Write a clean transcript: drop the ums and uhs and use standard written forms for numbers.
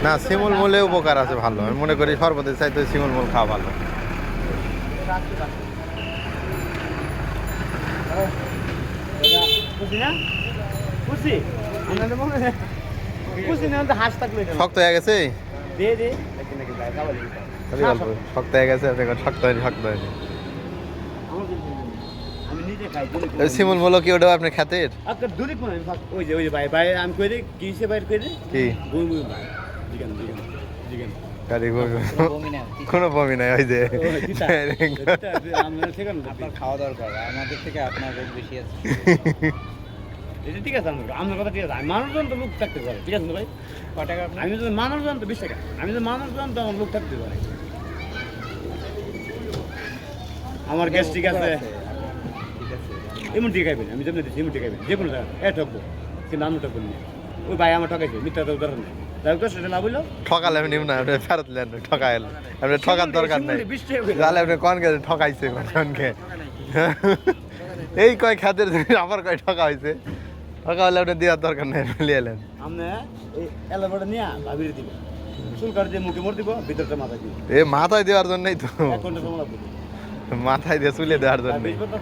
না শিমুল মূলে উপকার আছে ভালো, আমি মনে করি শরবতের চাইতে শিমুল মূল খাওয়া ভালো। শক্ত হয়ে গেছে, শক্ত হয়ে গেছে, শক্ত হয়নি, শক্ত হয়নি। শিমুল মূল কি ওটা আপনার খ্যাতের? কোনো বমি নাই, ওই যে খাওয়া দরকার, আমাদের থেকে আপনার রোগ বেশি আছে। ঠিক আছে, আমার কথা ঠিক আছে। মানুষজন তো লোক থাকতে পারে, ঠিক আছে ভাই? আমি যদি মানুষজন তো 20 টাকা, আমি যদি মানুষজন তো আমার লোক থাকতে পারে। আমার গ্যাস ঠিক আছে, এমন ঠিক খাইবেন, আমি যেমন দিচ্ছি এমন ঠিক খাইবেন, যে কোনো জায়গায় ঠকবো, কিন্তু আমি ঠকবো না। ওই ভাই আমার ঠকাইছে, মিথ্যা তো উদাহরণ নেই। যাই তো সেটা লাভ হইলো, ঠকালে আমি নিব না, আপনি ফেরত নেন, ঠকাইল আপনি ঠকার দরকার নেই। তাহলে আপনি কোন কে ঠকাইছে, কোনকে এই কয় খাতের আমার কয় ঠকা হয়েছে, ঠকা হলে আপনি দেওয়ার দরকার নেই, লিয়ে এলেন। আপনি এই এলাকাটা নিয়ে ভাবিয়ে দিবেন, চুলকার দিয়ে মুখে মর দিব, ভিতরটা মাথায় দিব। এ মাথায় দেওয়ার জন্যই তো, 1 ঘন্টা সময় লাগবে, মাথায় দিয়ে চুলে দেওয়ার জন্য। 20 ঘন্টা